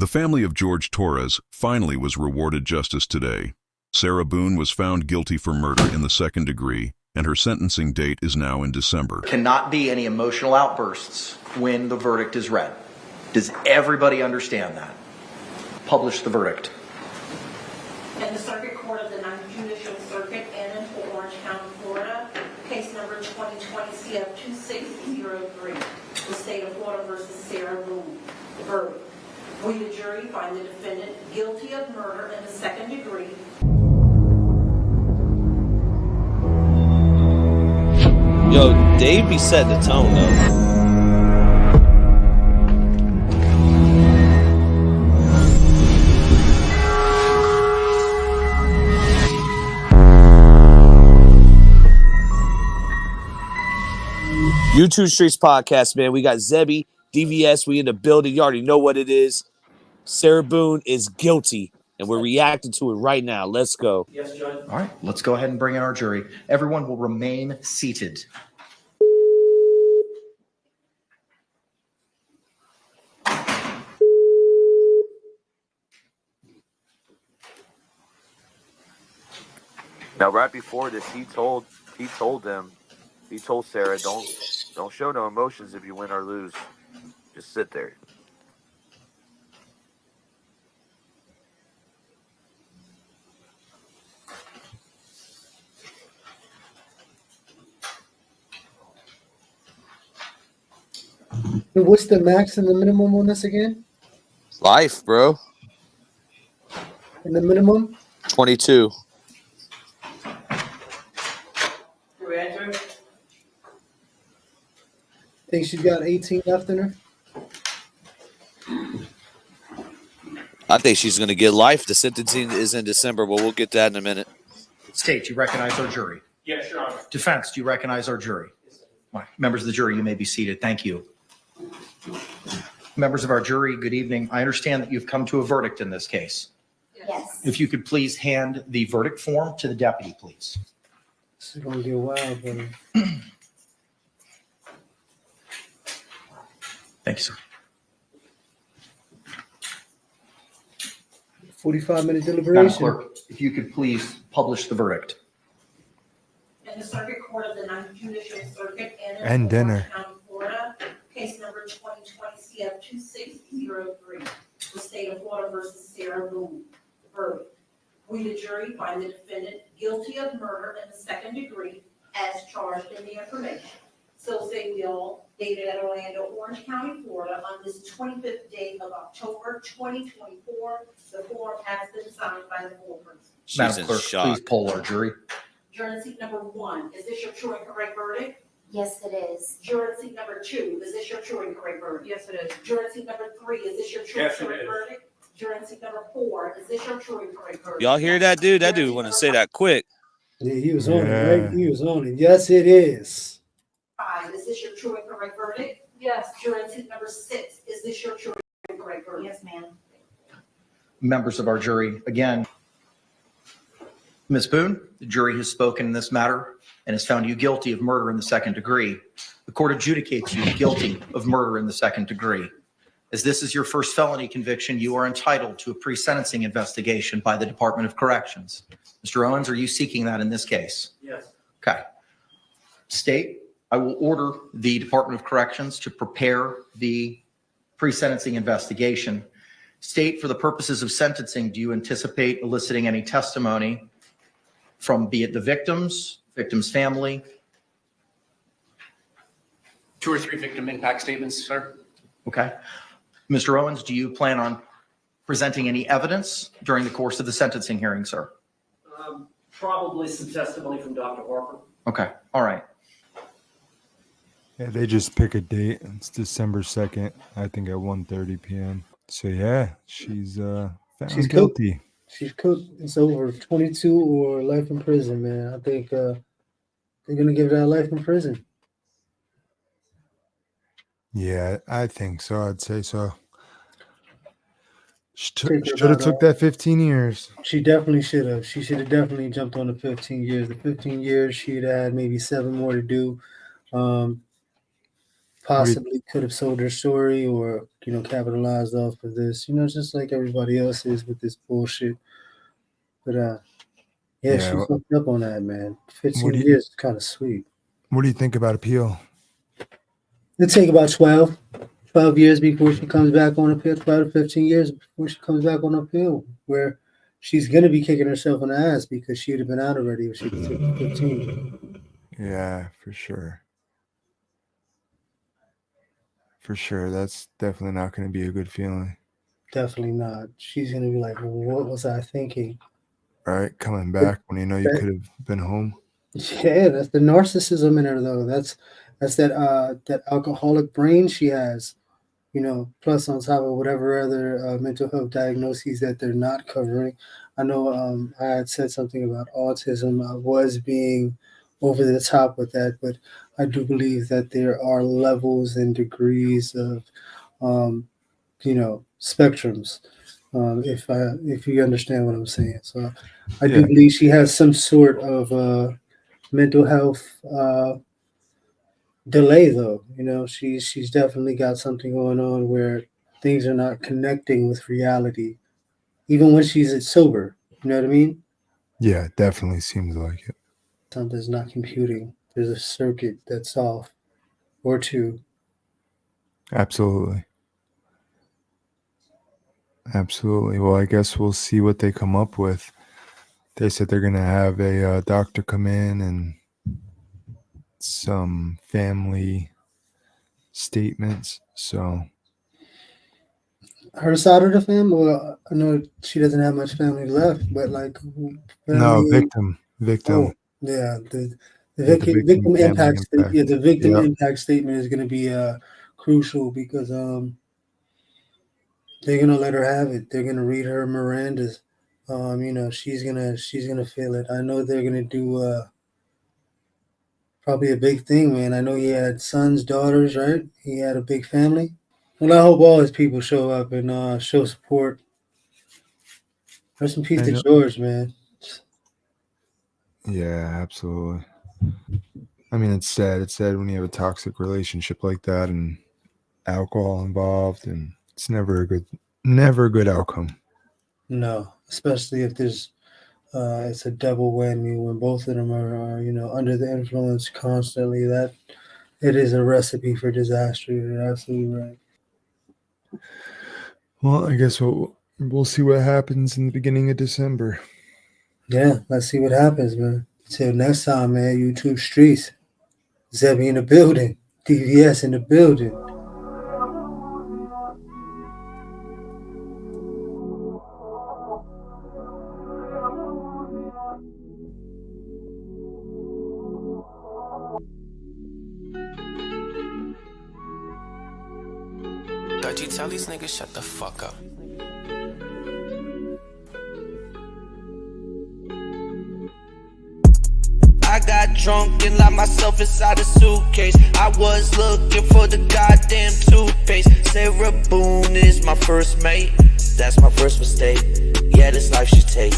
The family of George Torres finally was rewarded justice today. Sarah Boone was found guilty for murder in the second degree, and her sentencing date is now in December. Cannot be any emotional outbursts when the verdict is read. Does everybody understand that? Publish the verdict. In the Circuit Court of the 9th Judicial Circuit in Orange County, Florida, case number 2020 CF 2603, the state of Florida versus Sarah Boone. Verdict. We, the jury, find the defendant guilty of murder in the second degree. Yo, Dave be setting the tone though. YouTube Streets Podcast, man. We got Zebby, DVS. We in the building. You already know what it is. Sarah Boone is guilty, and we're reacting to it right now. Let's go. Yes, Judge. All right, let's go ahead and bring in our jury. Everyone will remain seated. Now, right before this, he told Sarah, don't show no emotions if you win or lose. Just sit there. What's the max and the minimum on this again? Life, bro. And the minimum? 22. Your answer? Think she's got 18 left in her? I think she's going to get life. The sentencing is in December, but we'll get that in a minute. State, do you recognize our jury? Yes, Your Honor. Defense, do you recognize our jury? All right, members of the jury, you may be seated. Thank you. Members of our jury, good evening. I understand that you've come to a verdict in this case. Yes. If you could please hand the verdict form to the deputy, please. This is going to get wild, brother. Thank you, sir. 45-minute Madam deliberation. Clerk, if you could please publish the verdict. In the Circuit Court of the 9th Judicial Circuit And dinner. Orange County, Florida, case number 2020 CF 2603, the state of Florida versus Sarah Boone. Verdict. We, the jury, find the defendant guilty of murder in the second degree as charged in the information. So say we all, dated at Orlando, Orange County, Florida, on this 25th day of October 2024. The form has been signed by the foreperson. She's Madam in Clerk, shock. please poll our jury. Juror seat number 1, is this your true and correct verdict? Yes, it is. Juror seat number 2, is this your true and correct verdict? Yes, it is. Juror seat number 3, is this your true and Yes, it correct is. verdict? Juror seat number 4, is this your true and correct verdict? Y'all hear that dude? That dude want to say that quick. Yeah, he was on it, Yeah. right? He was on it. Yes, it is. 5, is this your true and correct verdict? Yes. Juror seat number 6, is this your true and correct verdict? Yes, ma'am. Members of our jury, again, Ms. Boone, the jury has spoken in this matter and has found you guilty of murder in the second degree. The court adjudicates you guilty of murder in the second degree. As this is your first felony conviction, you are entitled to a pre-sentencing investigation by the Department of Corrections. Mr. Owens, are you seeking that in this case? Yes. Okay. State, I will order the Department of Corrections to prepare the pre-sentencing investigation. State, for the purposes of sentencing, do you anticipate eliciting any testimony from be it the victim's family? 2 or 3 victim impact statements, sir. Okay. Mr. Owens, do you plan on presenting any evidence during the course of the sentencing hearing, sir? Probably some testimony from Dr. Harper. Okay. All right. Yeah, they just pick a date. It's December 2nd, I think at 1:30 p.m. So yeah, she's found She's guilty. She's cooked. It's over 22 or life in prison, man. I think they're going to give that life in prison. Yeah, I think so. I'd say so. Take her Should have about took that 15 years. She definitely should have. She should have definitely jumped on the 15 years. The 15 years, she'd had maybe 7 more to do. Possibly could have sold her story or capitalized off of this, just like everybody else is with this bullshit. But yeah, Yeah. she fucked up on that, man. What 15 do you years is kind of sweet. What do you think about appeal? It'll take about 12 years before she comes back on appeal, 12 to 15 years before she comes back on appeal, where she's going to be kicking herself in the ass because she would have been out already if she took 15. Yeah, for sure. For sure. That's definitely not going to be a good feeling. Definitely not. She's going to be like, what was I thinking? Right? Coming back when you know you could have been home. Yeah, that's the narcissism in her, though. That's that alcoholic brain she has. Plus on top of whatever other mental health diagnoses that they're not covering. I know I had said something about autism. I was being over the top with that, but I do believe that there are levels and degrees of, spectrums. If you understand what I'm saying, so I do Yeah. believe she has some sort of mental health delay, though. She's definitely got something going on where things are not connecting with reality, even when she's sober. You know what I mean? Yeah, it definitely seems like it. Something's not computing. There's a circuit that's off, or two. Absolutely. Absolutely. Well, I guess we'll see what they come up with. They said they're going to have a doctor come in and some family statements. So, Her side of the family. Well, I know she doesn't have much family left, but like no, family. victim. Oh, yeah. The Yeah, the victim victim family impact. impact. Yeah, the victim Yep. impact statement is going to be crucial because they're gonna let her have it. They're gonna read her Miranda's. She's gonna feel it. I know they're gonna do probably a big thing, man. I know he had sons, daughters, right? He had a big family. Well, I hope all his people show up and show support. Rest in peace I to know. George, man. Yeah, absolutely. I mean, it's sad. It's sad when you have a toxic relationship like that and alcohol involved, and it's never a good outcome. No, especially if there's it's a double whammy when both of them are under the influence constantly. That it is a recipe for disaster. You're absolutely right. Well, I guess we'll see what happens in the beginning of December. Yeah, let's see what happens, man. Till next time, man. YouTube streets. Zebby in the building. DVS in the building. Dutchy, tell these niggas shut the fuck up. I got drunk and locked myself inside a suitcase. I was looking for the goddamn toothpaste. Sarah Boone is my first mate. That's my first mistake. Yeah, this life should take.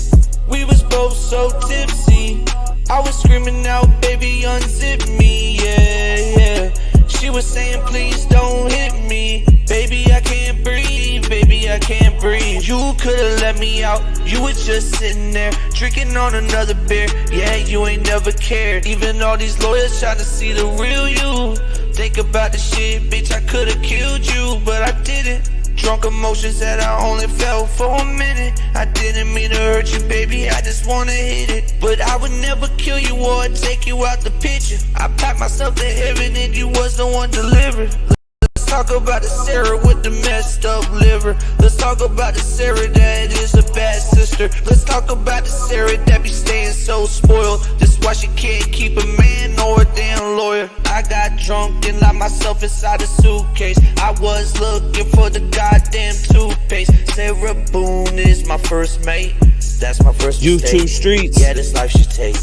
We was both so tipsy. I was screaming out, baby, unzip me. Yeah, yeah. She was saying, please don't hit me. Baby, I can't breathe. Baby, I can't breathe. You could've let me out. You were just sitting there, drinking on another beer. Yeah, you ain't never cared. Even all these lawyers trying to see the real you. Think about the shit, bitch, I could've killed you, but I didn't. Drunk emotions that I only felt for a minute. I didn't mean to hurt you, baby, I just wanna hit it. But I would never kill you or take you out the picture. I packed myself to heaven and you was the one delivered. Let's talk about the Sarah with the messed up liver. Let's talk about the Sarah that is a bad sister. Let's talk about the Sarah that be staying so spoiled. That's why she can't keep a man or a damn lawyer. I got drunk and locked myself inside a suitcase. I was looking for the goddamn toothpaste. Sarah Boone is my first mate. That's my first mistake. YouTube streets. Yeah, this life should take.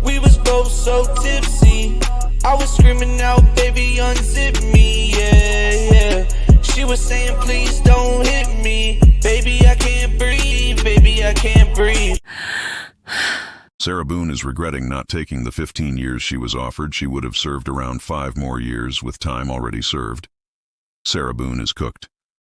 We was both so tipsy. I was screaming out, baby, unzip me. Yeah, yeah. She was saying, please don't hit me. Baby, I can't breathe. Baby, I can't breathe. Sarah Boone is regretting not taking the 15 years she was offered. She would have served around 5 more years with time already served. Sarah Boone is cooked.